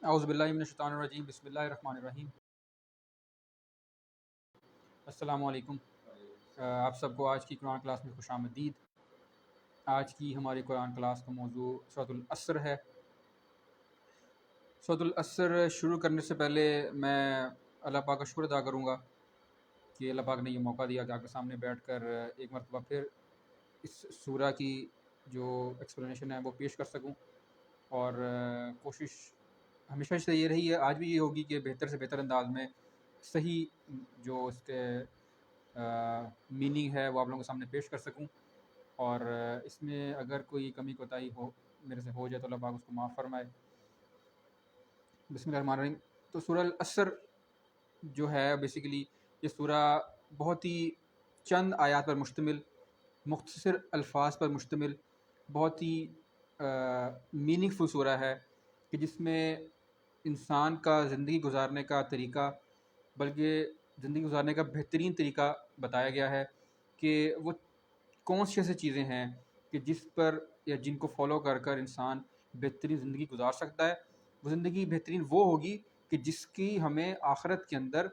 اعوذ باللہ من الشیطان الرجیم، بسم اللہ الرحمن الرحیم۔ السلام علیکم۔ آپ سب کو آج کی قرآن کلاس میں خوش آمدید۔ آج کی ہماری قرآن کلاس کا موضوع سورۃ العصر ہے۔ سورۃ العصر شروع کرنے سے پہلے میں اللہ پاک کا شکر ادا کروں گا کہ اللہ پاک نے یہ موقع دیا کہ آپ کے سامنے بیٹھ کر ایک مرتبہ پھر اس سورہ کی جو ایکسپلینیشن ہے وہ پیش کر سکوں، اور کوشش ہمیشہ سے یہ رہی ہے، آج بھی یہ ہوگی کہ بہتر سے بہتر انداز میں صحیح جو اس کے میننگ ہے وہ آپ لوگوں کے سامنے پیش کر سکوں، اور اس میں اگر کوئی کمی کوتاہی ہو میرے سے ہو جائے تو اللہ پاک اس کو معاف فرمائے۔ بسم اللہ الرحمن الرحیم۔ تو سورہ العصر جو ہے بیسیکلی یہ سورہ بہت ہی چند آیات پر مشتمل، مختصر الفاظ پر مشتمل، بہت ہی میننگ فل سورہ ہے کہ جس میں انسان کا زندگی گزارنے کا طریقہ، بلکہ زندگی گزارنے کا بہترین طریقہ بتایا گیا ہے کہ وہ کون سی ایسی چیزیں ہیں کہ جس پر یا جن کو فالو کر کر انسان بہترین زندگی گزار سکتا ہے۔ وہ زندگی بہترین وہ ہوگی کہ جس کی ہمیں آخرت کے اندر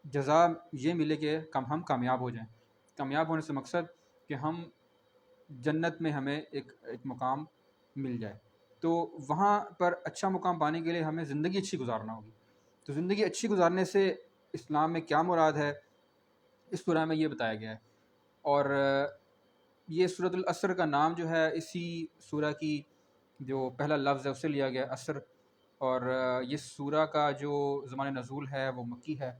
جزا یہ ملے کہ ہم کامیاب ہو جائیں۔ کامیاب ہونے سے مقصد کہ ہم جنت میں ہمیں ایک مقام مل جائے، تو وہاں پر اچھا مقام پانے کے لیے ہمیں زندگی اچھی گزارنا ہوگی۔ تو زندگی اچھی گزارنے سے اسلام میں کیا مراد ہے، اس سورہ میں یہ بتایا گیا ہے۔ اور یہ سورۃ العصر کا نام جو ہے اسی سورہ کی جو پہلا لفظ ہے اس سے لیا گیا عصر، اور یہ سورہ کا جو زمان نزول ہے وہ مکی ہے۔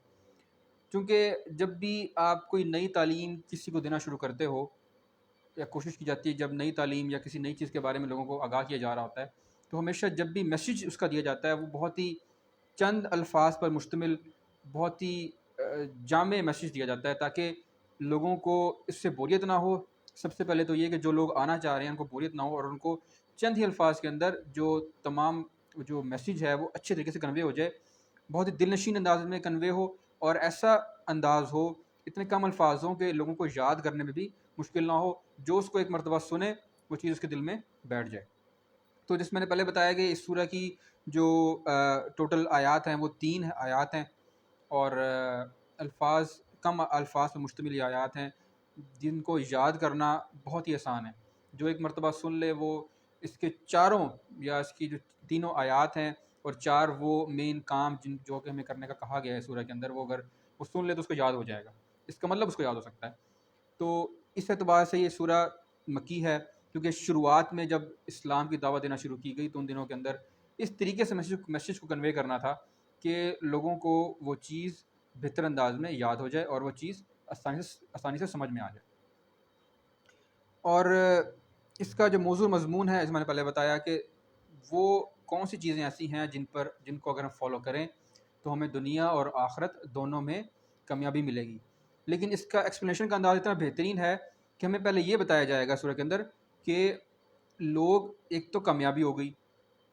چونکہ جب بھی آپ کوئی نئی تعلیم کسی کو دینا شروع کرتے ہو، یا کوشش کی جاتی ہے جب نئی تعلیم یا کسی نئی چیز کے بارے میں لوگوں کو آگاہ کیا جا رہا ہوتا ہے، تو ہمیشہ جب بھی میسیج اس کا دیا جاتا ہے وہ بہت ہی چند الفاظ پر مشتمل، بہت ہی جامع میسیج دیا جاتا ہے تاکہ لوگوں کو اس سے بوریت نہ ہو۔ سب سے پہلے تو یہ کہ جو لوگ آنا چاہ رہے ہیں ان کو بوریت نہ ہو، اور ان کو چند ہی الفاظ کے اندر جو تمام جو میسیج ہے وہ اچھے طریقے سے کنوے ہو جائے، بہت ہی دل نشین انداز میں کنوے ہو، اور ایسا انداز ہو، اتنے کم الفاظ ہوں کہ لوگوں کو یاد کرنے میں بھی مشکل نہ ہو، جو اس کو ایک مرتبہ سنے وہ چیز اس کے دل میں بیٹھ جائے۔ تو جس میں نے پہلے بتایا کہ اس سورہ کی جو ٹوٹل آیات ہیں وہ 3 آیات ہیں، اور کم الفاظ پر مشتمل یہ آیات ہیں جن کو یاد کرنا بہت ہی آسان ہے۔ جو ایک مرتبہ سن لے وہ اس کے چاروں یا اس کی جو تینوں آیات ہیں اور 4 وہ مین کام جو کہ ہمیں کرنے کا کہا گیا ہے سورہ کے اندر، وہ اگر وہ سن لے تو اس کو یاد ہو جائے گا، اس کا مطلب اس کو یاد ہو سکتا ہے۔ تو اس اعتبار سے یہ سورہ مکی ہے، کیونکہ شروعات میں جب اسلام کی دعوت دینا شروع کی گئی تو ان دنوں کے اندر اس طریقے سے میسیج کو کنوے کرنا تھا کہ لوگوں کو وہ چیز بہتر انداز میں یاد ہو جائے اور وہ چیز آسانی سے سمجھ میں آ جائے۔ اور اس کا جو موضوع مضمون ہے، اس میں نے پہلے بتایا کہ وہ کون سی چیزیں ایسی ہیں جن کو اگر ہم فالو کریں تو ہمیں دنیا اور آخرت دونوں میں کامیابی ملے گی۔ لیکن اس کا ایکسپلینیشن کا انداز اتنا بہترین ہے کہ ہمیں پہلے یہ بتایا جائے گا سورہ کے اندر کہ لوگ ایک تو کامیابی ہو گئی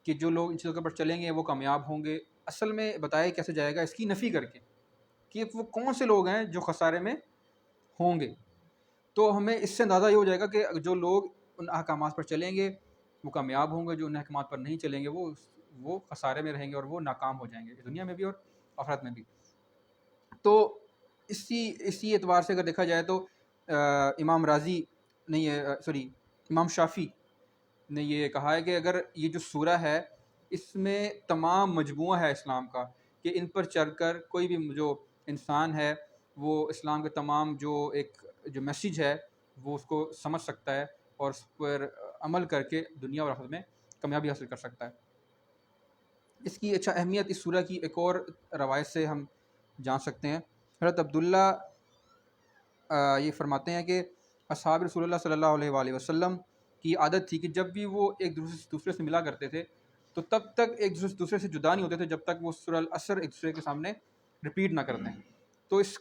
کہ جو لوگ ان چیزوں کے اوپر چلیں گے وہ کامیاب ہوں گے۔ اصل میں بتایا کیسے جائے گا اس کی نفی کر کے کہ وہ کون سے لوگ ہیں جو خسارے میں ہوں گے۔ تو ہمیں اس سے اندازہ یہ ہو جائے گا کہ جو لوگ ان احکامات پر چلیں گے وہ کامیاب ہوں گے، جو ان احکامات پر نہیں چلیں گے وہ خسارے میں رہیں گے اور وہ ناکام ہو جائیں گے، دنیا میں بھی اور آخرت میں بھی۔ تو اسی اعتبار سے اگر دیکھا جائے تو امام شافعی نے یہ کہا ہے کہ اگر یہ جو سورہ ہے اس میں تمام مجموعہ ہے اسلام کا، کہ ان پر چل کر کوئی بھی جو انسان ہے وہ اسلام کے تمام جو میسیج ہے وہ اس کو سمجھ سکتا ہے اور اس پر عمل کر کے دنیا اور آخرت میں کامیابی حاصل کر سکتا ہے۔ اس کی اہمیت اس سورہ کی ایک اور روایت سے ہم جان سکتے ہیں۔ حضرت عبداللہ یہ فرماتے ہیں کہ اصحاب رسول اللہ صلی اللہ علیہ وآلہ وسلم کی عادت تھی کہ جب بھی وہ ایک دوسرے سے ملا کرتے تھے تو تب تک ایک دوسرے سے جدا نہیں ہوتے تھے جب تک وہ سورہ العصر ایک دوسرے کے سامنے ریپیٹ نہ کرتے ہیں۔ تو اس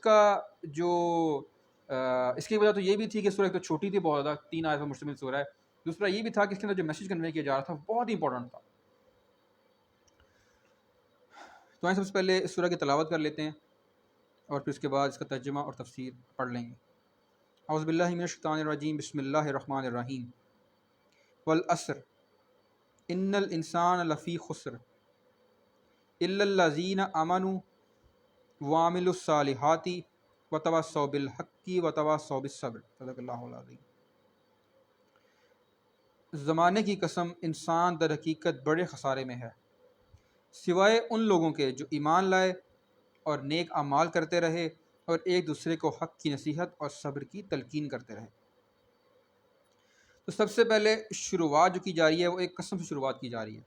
کی وجہ تو یہ بھی تھی کہ سورہ ایک تو چھوٹی تھی بہت زیادہ، 3 آیات پر مشتمل سورہ ہے، دوسرا یہ بھی تھا کہ اس کے اندر جو میسیج کنوے کیا جا رہا تھا بہت ہی امپورٹنٹ تھا۔ تو سب سے پہلے اس سورہ کی تلاوت کر لیتے ہیں اور پھر اس کے بعد اس کا ترجمہ اور تفسیر پڑھ لیں گے۔ اعوذ باللہ من الشیطان الرجیم، بسم اللہ الرحمن الرحیم۔ والعصر ان الانسان لفی خسر الا الذین آمنوا وعملوا الصالحات وتواصوا بالحق وتواصوا بالصبر، صدق اللہ العظیم۔ زمانے کی قسم، انسان در حقیقت بڑے خسارے میں ہے، سوائے ان لوگوں کے جو ایمان لائے اور نیک اعمال کرتے رہے اور ایک دوسرے کو حق کی نصیحت اور صبر کی تلقین کرتے رہے۔ تو سب سے پہلے شروعات جو کی جا رہی ہے وہ ایک قسم سے شروعات کی جا رہی ہے۔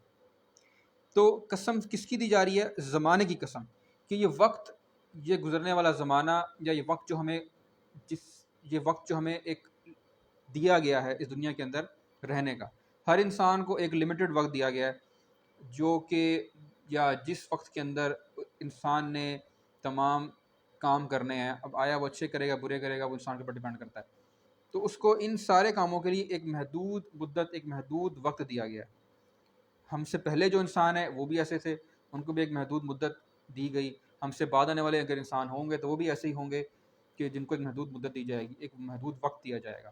تو قسم کس کی دی جا رہی ہے؟ زمانے کی قسم، کہ یہ وقت، یہ گزرنے والا زمانہ، یا یہ وقت جو ہمیں ایک دیا گیا ہے اس دنیا کے اندر رہنے کا، ہر انسان کو ایک لمیٹڈ وقت دیا گیا ہے، جو کہ یا جس وقت کے اندر انسان نے تمام کام کرنے ہیں۔ اب آیا وہ اچھے کرے گا برے کرے گا، وہ انسان کے اوپر ڈیپینڈ کرتا ہے۔ تو اس کو ان سارے کاموں کے لیے ایک محدود مدت، ایک محدود وقت دیا گیا ہے۔ ہم سے پہلے جو انسان ہیں وہ بھی ایسے تھے، ان کو بھی ایک محدود مدت دی گئی۔ ہم سے بعد آنے والے اگر انسان ہوں گے تو وہ بھی ایسے ہی ہوں گے کہ جن کو ایک محدود مدت دی جائے گی، ایک محدود وقت دیا جائے گا۔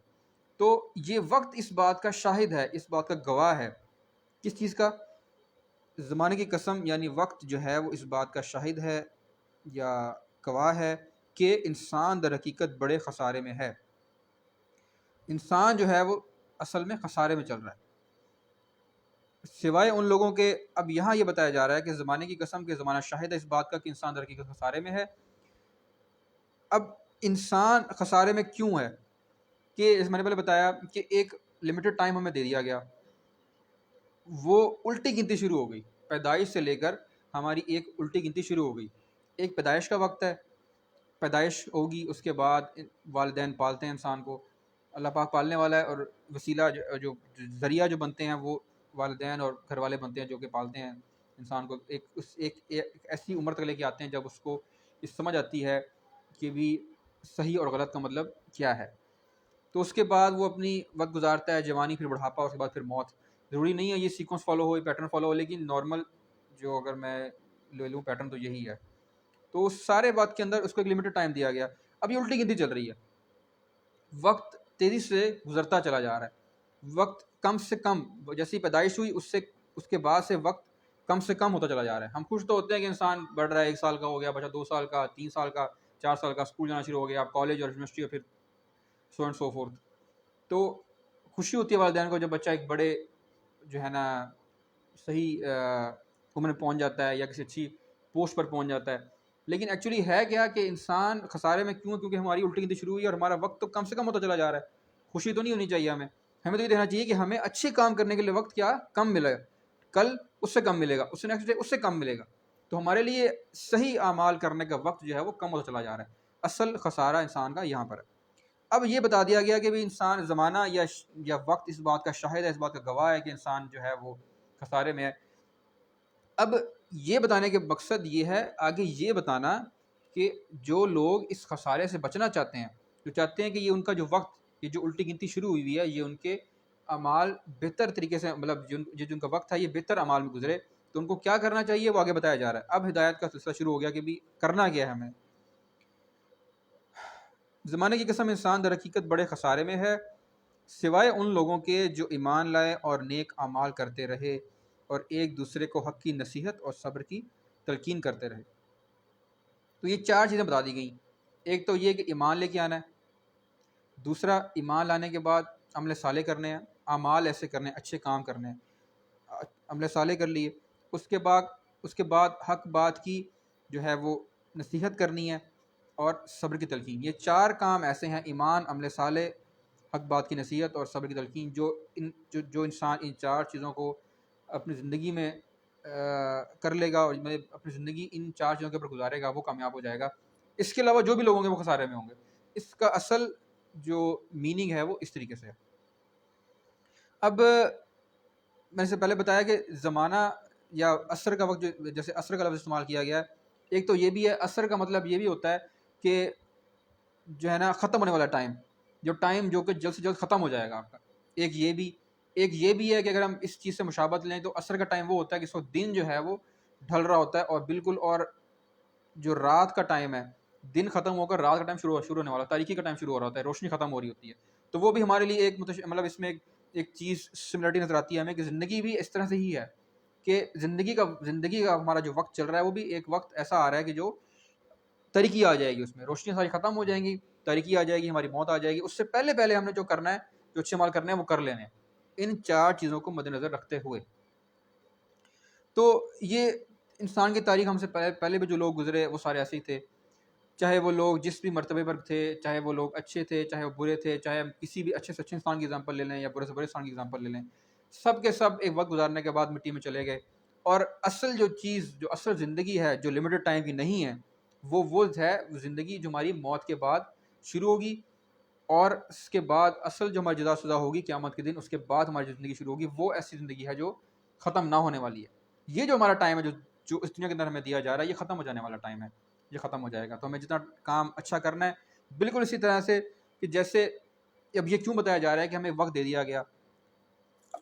تو یہ وقت اس بات کا شاہد ہے، اس بات کا گواہ ہے۔ کس چیز کا؟ زمانے کی قسم، یعنی وقت جو ہے وہ اس بات کا شاہد ہے یا گواہ ہے کہ انسان در حقیقت بڑے خسارے میں ہے۔ انسان جو ہے وہ اصل میں خسارے میں چل رہا ہے، سوائے ان لوگوں کے۔ اب یہاں یہ بتایا جا رہا ہے کہ زمانے کی قسم کے زمانہ شاہد ہے اس بات کا کہ انسان در حقیقت خسارے میں ہے۔ اب انسان خسارے میں کیوں ہے؟ کہ میں نے پہلے بتایا کہ ایک لمیٹڈ ٹائم ہمیں دے دیا گیا، وہ الٹی گنتی شروع ہو گئی، پیدائش سے لے کر ہماری ایک الٹی گنتی شروع ہو گئی۔ ایک پیدائش کا وقت ہے، پیدائش ہوگی، اس کے بعد والدین پالتے ہیں انسان کو، اللہ پاک پالنے والا ہے، اور وسیلہ جو ذریعہ جو بنتے ہیں وہ والدین اور گھر والے بنتے ہیں جو کہ پالتے ہیں انسان کو۔ ایک ایسی عمر تک لے کے آتے ہیں جب اس کو اس سمجھ آتی ہے کہ بھی صحیح اور غلط کا مطلب کیا ہے۔ تو اس کے بعد وہ اپنی وقت گزارتا ہے، جوانی، پھر بڑھاپا، اس کے بعد پھر موت۔ ضروری نہیں ہے یہ سیکوینس فالو ہو، پیٹرن فالو ہو، لیکن نارمل جو اگر میں لے لوں پیٹرن تو یہی ہے۔ تو اس سارے بات کے اندر اس کو ایک لمیٹڈ ٹائم دیا گیا۔ اب یہ الٹی گنتی چل رہی ہے، وقت تیزی سے گزرتا چلا جا رہا ہے، وقت کم سے کم، جیسی پیدائش ہوئی اس کے بعد سے وقت کم سے کم ہوتا چلا جا رہا ہے۔ ہم خوش تو ہوتے ہیں کہ انسان بڑھ رہا ہے، 1 سال کا ہو گیا بچہ، 2 سال کا، 3 سال کا، 4 سال کا، اسکول جانا شروع ہو گیا، اب کالج اور یونیورسٹی اور پھر سو اینڈ سو فورتھ۔ تو خوشی ہوتی ہے والدین کو جب بچہ ایک بڑے جو ہے نا صحیح عمر میں پہنچ جاتا ہے یا کسی اچھی پوسٹ پر پہنچ جاتا ہے۔ لیکن ایکچولی ہے کیا کہ انسان خسارے میں کیوں؟ کیونکہ ہماری الٹی گنتی شروع ہوئی اور ہمارا وقت تو کم سے کم ہوتا چلا جا رہا ہے۔ خوشی تو نہیں ہونی چاہیے ہمیں تو یہ دیکھنا چاہیے کہ ہمیں اچھے کام کرنے کے لیے وقت کیا کم ملے گا، کل اس سے کم ملے گا، اس سے نیکسٹ ڈے اس سے کم ملے گا۔ تو ہمارے لیے صحیح اعمال کرنے کا وقت جو ہے وہ کم ہوتا چلا جا رہا ہے۔ اصل خسارہ انسان کا یہاں پر ہے۔ اب یہ بتا دیا گیا کہ بھی انسان زمانہ یا وقت اس بات کا شاہد ہے، اس بات کا گواہ ہے کہ انسان جو ہے وہ خسارے میں ہے۔ اب یہ بتانے کے مقصد یہ ہے آگے یہ بتانا کہ جو لوگ اس خسارے سے بچنا چاہتے ہیں، جو چاہتے ہیں کہ یہ ان کا جو وقت، یہ جو الٹی گنتی شروع ہوئی ہے، یہ ان کے اعمال بہتر طریقے سے، مطلب جو ان کا وقت ہے یہ بہتر اعمال میں گزرے، تو ان کو کیا کرنا چاہیے وہ آگے بتایا جا رہا ہے۔ اب ہدایت کا سلسلہ شروع ہو گیا کہ بھی کرنا کیا ہے ہمیں۔ زمانے کی قسم، انسان در حقیقت بڑے خسارے میں ہے، سوائے ان لوگوں کے جو ایمان لائے اور نیک اعمال کرتے رہے اور ایک دوسرے کو حق کی نصیحت اور صبر کی تلقین کرتے رہے۔ تو یہ 4 چیزیں بتا دی گئیں۔ ایک تو یہ کہ ایمان لے کے آنا ہے، دوسرا ایمان لانے کے بعد عمل صالح کرنے ہیں، اعمال ایسے کرنے ہیں، اچھے کام کرنے ہیں، عمل صالح کر لیے۔ اس کے بعد حق بات کی جو ہے وہ نصیحت کرنی ہے اور صبر کی تلقین۔ یہ 4 کام ایسے ہیں، ایمان، عمل صالح، حق بات کی نصیحت اور صبر کی تلقین، جو انسان ان 4 چیزوں کو اپنی زندگی میں کر لے گا اور اپنی زندگی ان 4 چیزوں کے اوپر گزارے گا وہ کامیاب ہو جائے گا۔ اس کے علاوہ جو بھی لوگ ہوں گے وہ خسارے میں ہوں گے۔ اس کا اصل جو میننگ ہے وہ اس طریقے سے ہے۔ اب میں نے سے پہلے بتایا کہ زمانہ یا عصر کا وقت، جیسے عصر کا لفظ استعمال کیا گیا ہے، ایک تو یہ بھی ہے، عصر کا مطلب یہ بھی ہوتا ہے کہ جو ہے نا ختم ہونے والا ٹائم، جو کہ جلد سے جلد ختم ہو جائے گا آپ کا۔ ایک یہ بھی ہے کہ اگر ہم اس چیز سے مشابہت لیں تو عصر کا ٹائم وہ ہوتا ہے کہ اس وقت دن جو ہے وہ ڈھل رہا ہوتا ہے، اور بالکل، اور جو رات کا ٹائم ہے، دن ختم ہو کر رات کا ٹائم شروع ہونے والا، تاریکی کا ٹائم شروع ہو رہا ہوتا ہے، روشنی ختم ہو رہی ہوتی ہے۔ تو وہ بھی ہمارے لیے ایک مطلب اس میں ایک چیز سملرٹی نظر آتی ہے ہمیں کہ زندگی بھی اس طرح سے ہی ہے کہ زندگی کا ہمارا جو وقت چل رہا ہے وہ بھی ایک وقت ایسا آ رہا ہے کہ جو تاریکی آ جائے گی، اس میں روشنی ساری ختم ہو جائیں گی، تاریکی آ جائے گی، ہماری موت آ جائے گی. اس سے پہلے ہم نے جو کرنا ہے، جو اچھے عمل کرنے ہیں وہ کر لینے ہیں، ان 4 چیزوں کو مد نظر رکھتے ہوئے. تو یہ انسان کی تاریخ ہم سے پہلے بھی جو لوگ گزرے وہ سارے ایسے ہی تھے، چاہے وہ لوگ جس بھی مرتبے پر تھے، چاہے وہ لوگ اچھے تھے چاہے وہ برے تھے، چاہے ہم کسی بھی اچھے سے اچھے انسان کی اگزامپل لے لیں یا برے سے برے انسان کی اگزامپل لے لیں، سب کے سب ایک وقت گزارنے کے بعد مٹی میں چلے گئے. اور اصل جو چیز، جو اصل زندگی ہے، جو لمیٹڈ ٹائم کی نہیں ہے، وہ ہے زندگی جو ہماری موت کے بعد شروع ہوگی. اور اس کے بعد اصل جو ہماری جزا سزا ہوگی قیامت کے دن، اس کے بعد ہماری جو زندگی شروع ہوگی وہ ایسی زندگی ہے جو ختم نہ ہونے والی ہے. یہ جو ہمارا ٹائم ہے، جو اس دنیا کے اندر ہمیں دیا جا رہا ہے، یہ ختم ہو جانے والا ٹائم ہے، یہ ختم ہو جائے گا. تو ہمیں جتنا کام اچھا کرنا ہے، بالکل اسی طرح سے کہ جیسے اب یہ کیوں بتایا جا رہا ہے کہ ہمیں وقت دے دیا گیا،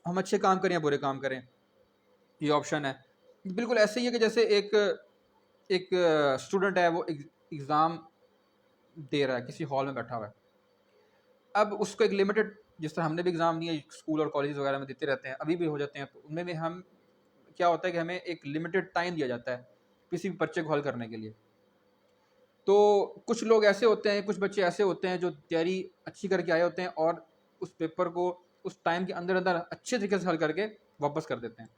ہم اچھے کام کریں یا برے کام کریں، یہ آپشن ہے. بالکل ایسے ہی ہے کہ جیسے ایک اسٹوڈنٹ ہے، وہ ایگزام دے رہا ہے، کسی ہال میں بیٹھا ہوا ہے. اب اس کو ایک لمیٹڈ، جس طرح ہم نے بھی ایگزام دیے اسکول اور کالج وغیرہ میں دیتے رہتے ہیں، ابھی بھی ہو جاتے ہیں، تو ان میں ہم کیا ہوتا ہے کہ ہمیں ایک لمیٹڈ ٹائم دیا جاتا ہے کسی بھی پرچے کو حل کرنے کے لیے. تو کچھ لوگ ایسے ہوتے ہیں، کچھ بچے ایسے ہوتے ہیں جو تیاری اچھی کر کے آئے ہوتے ہیں اور اس پیپر کو اس ٹائم کے اندر اچھے طریقے سے حل کر کے واپس کر دیتے ہیں.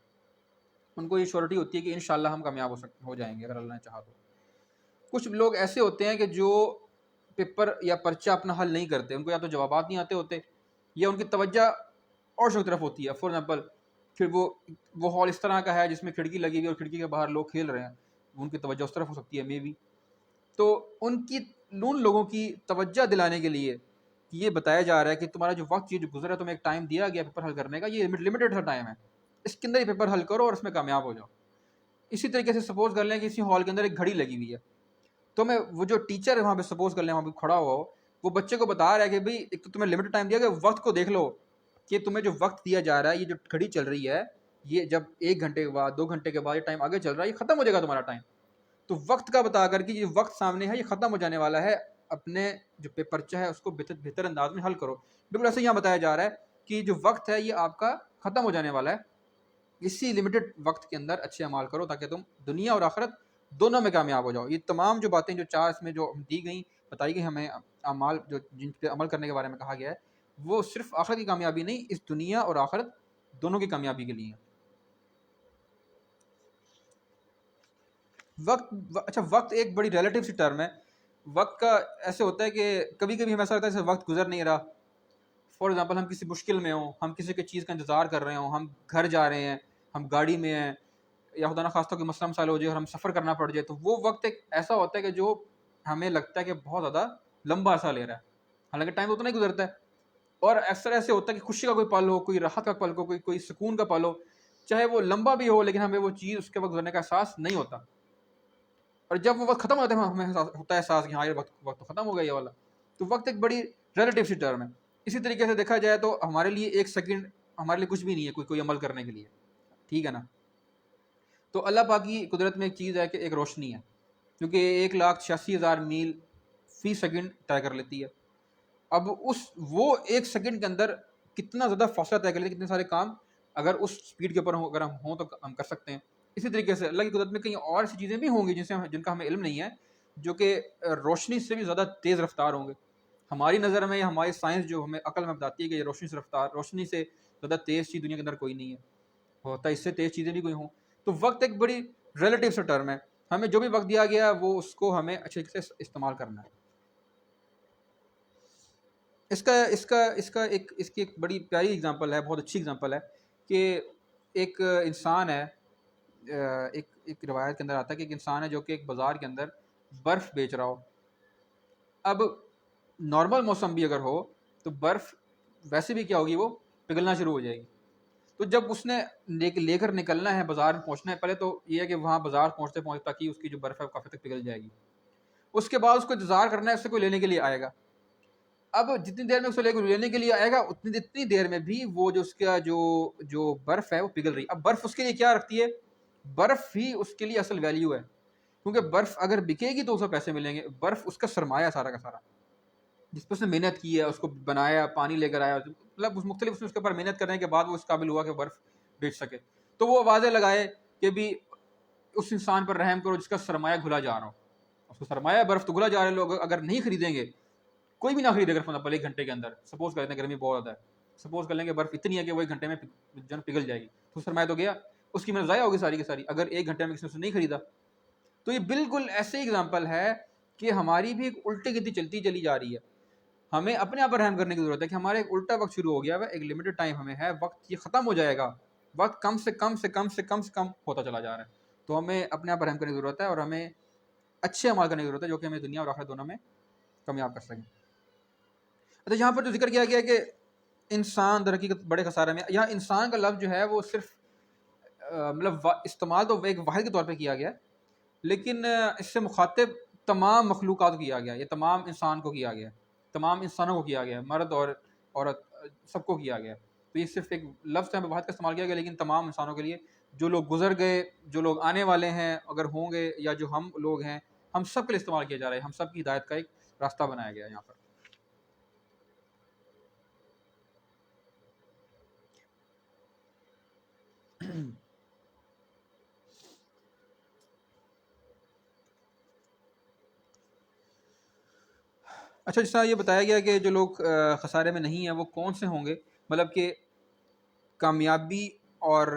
ان کو یہ شیورٹی ہوتی ہے کہ انشاءاللہ ہم کامیاب ہو جائیں گے اگر اللہ نے چاہا تو. کچھ لوگ ایسے ہوتے ہیں کہ جو پیپر یا پرچہ اپنا حل نہیں کرتے، ان کو یا تو جوابات نہیں آتے ہوتے یا ان کی توجہ اور کی طرف ہوتی ہے. فار ایگزامپل، پھر وہ ہال اس طرح کا ہے جس میں کھڑکی لگی ہوئی اور کھڑکی کے باہر لوگ کھیل رہے ہیں، ان کی توجہ اس طرف ہو سکتی ہے مے بی. تو ان لوگوں کی توجہ دلانے کے لیے یہ بتایا جا رہا ہے کہ تمہارا جو وقت جو گزرا ہے، تمہیں ایک ٹائم دیا گیا پیپر حل کرنے کا، یہ لمیٹڈ سا ٹائم ہے، اس کے اندر یہ پیپر حل کرو اور اس میں کامیاب ہو جاؤ. اسی طریقے سے سپوز کر لیں کہ اسی ہال کے اندر ایک گھڑی لگی ہوئی ہے، تو میں وہ جو ٹیچر ہے وہاں پہ سپوز کر لیں وہاں پہ کھڑا ہوا ہو، وہ بچے کو بتا رہا ہے کہ بھائی ایک تو تمہیں لمیٹڈ ٹائم دیا گیا، وقت کو دیکھ لو کہ تمہیں جو وقت دیا جا رہا ہے، یہ جو گھڑی چل رہی ہے، یہ جب 1 گھنٹے کے بعد 2 گھنٹے کے بعد یہ ٹائم آگے چل رہا ہے، یہ ختم ہو جائے گا تمہارا ٹائم. تو وقت کا بتا کر کے یہ وقت سامنے ہے، یہ ختم ہو جانے والا ہے، اپنے جو پرچہ ہے اس کو بہتر انداز میں حل کرو. بالکل ایسے یہاں بتایا جا رہا ہے کہ جو وقت ہے یہ آپ کا ختم ہو جانے والا ہے، اسی لمیٹڈ وقت کے اندر اچھے اعمال کرو تاکہ تم دنیا اور آخرت دونوں میں کامیاب ہو جاؤ. یہ تمام جو باتیں جو 4 اس میں جو دی گئیں، بتائی گئی ہمیں اعمال جو جن پہ عمل کرنے کے بارے میں کہا گیا ہے، وہ صرف آخرت کی کامیابی نہیں، اس دنیا اور آخرت دونوں کی کامیابی کے لیے. وقت ایک بڑی ریلیٹیو سی ٹرم ہے. وقت کا ایسے ہوتا ہے کہ کبھی کبھی ہمیں ایسا لگتا ہے جیسے وقت گزر نہیں رہا. فار ایگزامپل، ہم کسی مشکل میں ہوں، ہم کسی چیز کا انتظار کر رہے ہوں، ہم گھر جا رہے ہیں، ہم گاڑی میں ہیں، یا خدا نخواستہ کوئی مسئلہ مسائل ہو جائے اور ہم سفر کرنا پڑ جائے، تو وہ وقت ایک ایسا ہوتا ہے کہ جو ہمیں لگتا ہے کہ بہت زیادہ لمبا عرصہ لے رہا ہے، حالانکہ ٹائم اتنا ہی گزرتا ہے. اور اکثر ایسے ہوتا ہے کہ خوشی کا کوئی پل ہو، کوئی راحت کا پل ہو، کوئی سکون کا پل ہو، چاہے وہ لمبا بھی ہو، لیکن ہمیں وہ چیز اس کے وقت گزرنے کا احساس نہیں ہوتا. اور جب وہ وقت ختم ہوتا ہے ہمیں ہوتا ہے احساس کہ ہاں یہ وقت تو ختم ہو گیا یہ والا. تو وقت ایک بڑی ریلیٹیو سی ٹرم ہے. اسی طریقے سے دیکھا جائے تو ہمارے لیے 1 سیکنڈ ہمارے لیے کچھ بھی نہیں ہے کوئی عمل کرنے کے لیے، ٹھیک ہے نا. تو اللہ پاک کی قدرت میں ایک چیز ہے کہ ایک روشنی ہے، کیونکہ 1,86,000 میل فی سیکنڈ طے کر لیتی ہے. اب وہ 1 سیکنڈ کے اندر کتنا زیادہ فاصلہ طے کر لیتے، کتنے سارے کام اگر اس سپیڈ کے اوپر اگر ہم ہوں تو ہم کر سکتے ہیں. اسی طریقے سے اللہ کی قدرت میں کئی اور ایسی چیزیں بھی ہوں گی جن کا ہمیں علم نہیں ہے، جو کہ روشنی سے بھی زیادہ تیز رفتار ہوں گے. ہماری نظر میں یا ہماری سائنس جو ہمیں عقل میں بتاتی ہے کہ روشنی سے زیادہ تیز چیز دنیا کے اندر کوئی نہیں ہے، ہوتا ہے اس سے تیز چیزیں بھی کوئی ہوں. تو وقت ایک بڑی ریلیٹیو سا ٹرم ہے، ہمیں جو بھی وقت دیا گیا ہے وہ اس کو ہمیں اچھے طریقے سے استعمال کرنا ہے. اس کی ایک بڑی پیاری اگزامپل ہے، بہت اچھی اگزامپل ہے کہ ایک انسان ہے، ایک روایت کے اندر آتا ہے کہ ایک انسان ہے جو کہ ایک بازار کے اندر برف بیچ رہا ہو. اب نارمل موسم بھی اگر ہو تو برف ویسے بھی کیا ہوگی، وہ پگھلنا شروع ہو جائے گی. تو جب اس نے لے کر نکلنا ہے، بازار میں پہنچنا ہے، پہلے تو یہ ہے کہ وہاں بازار پہنچتے پہنچتے تک ہی اس کی جو برف ہے کافی تک پگھل جائے گی. اس کے بعد اس کو انتظار کرنا ہے، اس سے کوئی لینے کے لیے آئے گا. اب جتنی دیر میں اس کو لینے کے لیے آئے گا، اتنی دیر میں بھی وہ جو اس کا جو برف ہے وہ پگھل رہی. اب برف اس کے لیے کیا رکھتی ہے؟ برف ہی اس کے لیے اصل ویلیو ہے، کیونکہ برف اگر بکے گی تو اسے پیسے ملیں گے. برف اس کا سرمایہ سارا کا سارا، جس پہ اس نے محنت کی ہے، اس کو بنایا، پانی لے کر آیا، مطلب مختلف اس کے اوپر محنت کرنے کے بعد وہ اس قابل ہوا کہ برف بیچ سکے. تو وہ آوازیں لگائے کہ بھی اس انسان پر رحم کرو جس کا سرمایہ گھلا جا رہا ہو. اس کو سرمایہ برف تو گھلا جا رہے لوگ اگر نہیں خریدیں گے, کوئی بھی نہ خریدے اگر فار 1 گھنٹے کے اندر, سپوز کر لیتے ہیں گرمی بہت زیادہ ہے, سپوز کر لیں گے برف اتنی ہے کہ وہ 1 گھنٹے میں جن پگھل جائے گی, تو سرمایہ تو گیا, اس کی محنت ضائع ہوگی ساری کی ساری اگر 1 گھنٹے میں کسی نے اسے نہیں خریدا. تو یہ بالکل ایسے ایگزامپل ہے کہ ہماری بھی ایک الٹی گتی چلتی چلی جا رہی ہے. ہمیں اپنے آپ پر رحم کرنے کی ضرورت ہے کہ ہمارا ایک الٹا وقت شروع ہو گیا ہے, ایک لمیٹڈ ٹائم ہمیں ہے, وقت یہ ختم ہو جائے گا, وقت کم سے کم سے کم سے کم سے کم ہوتا چلا جا رہا ہے. تو ہمیں اپنے آپ پر رحم کرنے کی ضرورت ہے اور ہمیں اچھے عمل کرنے کی ضرورت ہے جو کہ ہمیں دنیا اور آخرت دونوں میں کامیاب کر سکیں. اچھا, یہاں پر جو ذکر کیا گیا کہ انسان در حقیقت بڑے خسارے میں, یہاں انسان کا لفظ جو ہے وہ صرف مطلب استعمال تو ایک واحد کے طور پہ کیا گیا, لیکن اس سے مخاطب تمام مخلوقات کو کیا گیا, یہ تمام انسان کو کیا گیا, تمام انسانوں کو کیا گیا, مرد اور عورت سب کو کیا گیا. تو یہ صرف ایک لفظ ہے واحد کا استعمال کیا گیا, لیکن تمام انسانوں کے لیے, جو لوگ گزر گئے, جو لوگ آنے والے ہیں اگر ہوں گے, یا جو ہم لوگ ہیں, ہم سب کے لیے استعمال کیا جا رہا ہے, ہم سب کی ہدایت کا ایک راستہ بنایا گیا ہے یہاں پر. اچھا, جس طرح یہ بتایا گیا کہ جو لوگ خسارے میں نہیں ہیں وہ کون سے ہوں گے, مطلب کہ کامیابی اور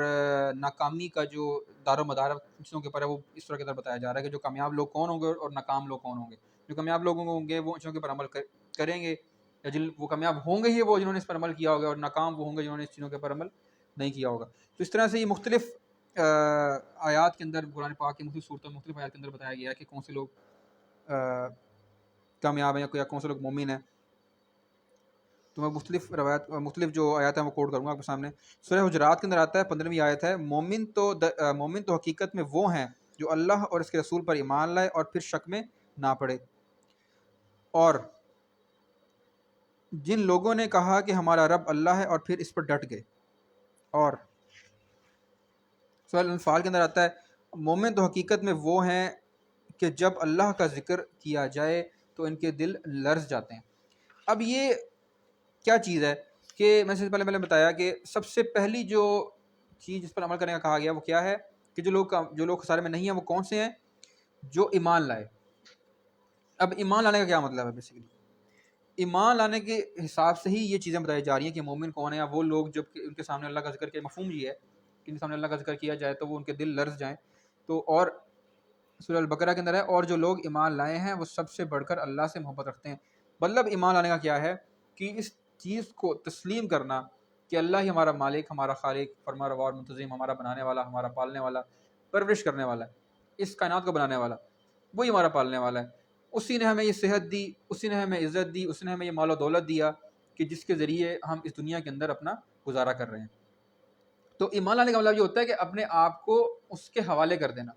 ناکامی کا جو دار و مدار چیزوں کے اوپر ہے وہ اس طرح کے اندر بتایا جا رہا ہے کہ جو کامیاب لوگ کون ہوں گے اور ناکام لوگ کون ہوں گے. جو کامیاب لوگ ہوں گے وہ ان چیزوں کے اوپر عمل کریں گے, یا جن وہ کامیاب ہوں گے ہی وہ جنہوں نے اس پر عمل کیا ہوگا, اور ناکام وہ ہوں گے جنہوں نے اس چیزوں کے اوپر عمل نہیں کیا ہوگا. تو اس طرح سے یہ مختلف آیات کے اندر, قرآن پاک کی مختلف صورتوں مختلف آیات کے اندر بتایا گیا ہے کہ کون سے لوگ کامیاب ہیں یا کون سے لوگ مومن ہیں. تو میں مختلف روایت مختلف جو آیات ہیں وہ کوٹ کروں گا آپ کے سامنے. سورہ حجرات کے اندر آتا ہے 15ویں آیت ہے, مومن تو حقیقت میں وہ ہیں جو اللہ اور اس کے رسول پر ایمان لائے اور پھر شک میں نہ پڑے, اور جن لوگوں نے کہا کہ ہمارا رب اللہ ہے اور پھر اس پر ڈٹ گئے. اور سورہ انفال کے اندر آتا ہے, مومن تو حقیقت میں وہ ہیں کہ جب اللہ کا ذکر کیا جائے تو ان کے دل لرز جاتے ہیں. اب یہ کیا چیز ہے کہ میں سے پہلے بتایا کہ سب سے پہلی جو چیز جس پر عمل کرنے کا کہا گیا وہ کیا ہے کہ جو لوگ خسارے میں نہیں ہیں وہ کون سے ہیں, جو ایمان لائے. اب ایمان لانے کا کیا مطلب ہے؟ بیسیکلی ایمان لانے کے حساب سے ہی یہ چیزیں بتائی جا رہی ہیں کہ مومن کون ہے, یا وہ لوگ جب ان کے سامنے اللہ کا ذکر کیا, مفہوم یہ ہے کہ ان کے سامنے اللہ کا ذکر کیا جائے تو وہ ان کے دل لرز جائیں. تو اور سورہ البقرہ کے اندر ہے, اور جو لوگ ایمان لائے ہیں وہ سب سے بڑھ کر اللہ سے محبت رکھتے ہیں. مطلب ایمان لانے کا کیا ہے کہ اس چیز کو تسلیم کرنا کہ اللہ ہی ہمارا مالک, ہمارا خالق, فرما روا اور منتظم, ہمارا بنانے والا, ہمارا پالنے والا, پرورش کرنے والا ہے, اس کائنات کو بنانے والا, وہی ہمارا پالنے والا ہے. اسی نے ہمیں یہ صحت دی, اسی نے ہمیں عزت دی, اسی نے ہمیں یہ مال و دولت دیا کہ جس کے ذریعے ہم اس دنیا کے اندر اپنا گزارا کر رہے ہیں. تو ایمان لانے کا مطلب یہ ہوتا ہے کہ اپنے آپ کو اس کے حوالے کر دینا,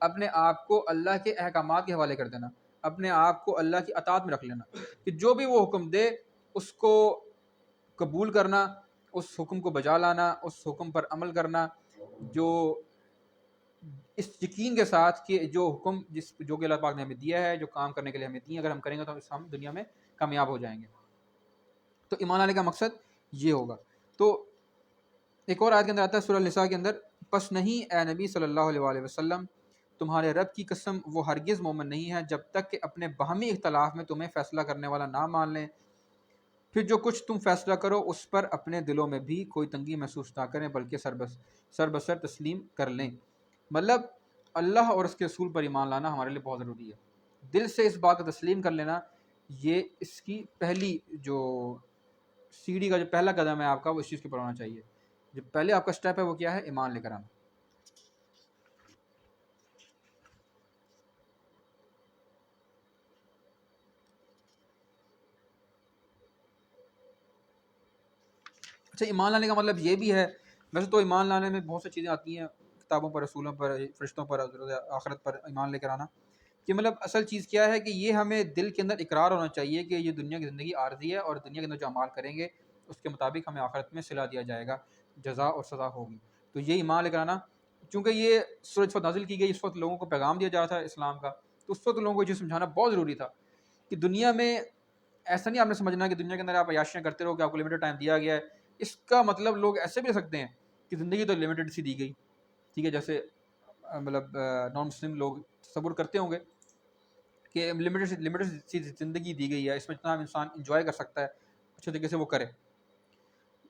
اپنے آپ کو اللہ کے احکامات کے حوالے کر دینا, اپنے آپ کو اللہ کی اطاعت میں رکھ لینا, کہ جو بھی وہ حکم دے اس کو قبول کرنا, اس حکم کو بجا لانا, اس حکم پر عمل کرنا, جو اس یقین کے ساتھ کہ جو حکم جو کہ اللہ پاک نے ہمیں دیا ہے, جو کام کرنے کے لیے ہمیں دیا, اگر ہم کریں گے تو ہم دنیا میں کامیاب ہو جائیں گے. تو ایمان لانے کا مقصد یہ ہوگا. تو ایک اور آیت کے اندر آتا ہے سورہ النساء کے اندر, پس نہیں اے نبی صلی اللہ علیہ وسلم, تمہارے رب کی قسم وہ ہرگز مومن نہیں ہے جب تک کہ اپنے باہمی اختلاف میں تمہیں فیصلہ کرنے والا نہ مان لیں, پھر جو کچھ تم فیصلہ کرو اس پر اپنے دلوں میں بھی کوئی تنگی محسوس نہ کریں بلکہ سر بسر تسلیم کر لیں. مطلب اللہ اور اس کے رسول پر ایمان لانا ہمارے لیے بہت ضروری ہے. دل سے اس بات کا تسلیم کر لینا, یہ اس کی پہلی جو سیڑھی کا جو پہلا قدم ہے آپ کا, وہ اس چیز کے اوپر ہونا چاہیے. جو پہلے آپ کا سٹیپ ہے وہ کیا ہے؟ ایمان لے کر آنا. اچھا, ایمان لانے کا مطلب یہ بھی ہے, ویسے تو ایمان لانے میں بہت سی چیزیں آتی ہیں, کتابوں پر, رسولوں پر, فرشتوں پر, آخرت پر ایمان لے کر آنا, کہ مطلب اصل چیز کیا ہے کہ یہ ہمیں دل کے اندر اقرار ہونا چاہیے کہ یہ دنیا کی زندگی عارضی ہے, اور دنیا کے اندر جو اعمال کریں گے اس کے مطابق ہمیں آخرت میں صلہ دیا جائے گا, جزا اور سزا ہوگی. تو یہ ایمان لے کر آنا, چونکہ یہ سورہ اس وقت نازل کی گئی, اس وقت لوگوں کو پیغام دیا جا رہا تھا اسلام کا, تو اس وقت لوگوں کو یہ سمجھانا بہت ضروری تھا کہ دنیا میں ایسا نہیں آپ نے سمجھنا کہ دنیا کے اندر آپ عیاشیاں کرتے رہو کہ آپ کو لمیٹڈ ٹائم دیا گیا ہے. اس کا مطلب لوگ ایسے بھی لے سکتے ہیں کہ زندگی تو لمیٹڈ سی دی گئی, ٹھیک ہے، جیسے مطلب نان مسلم لوگ تصور کرتے ہوں گے کہ لمیٹڈ سی زندگی دی گئی ہے، اس میں اتنا انسان انجوائے کر سکتا ہے، اچھے طریقے سے وہ کرے.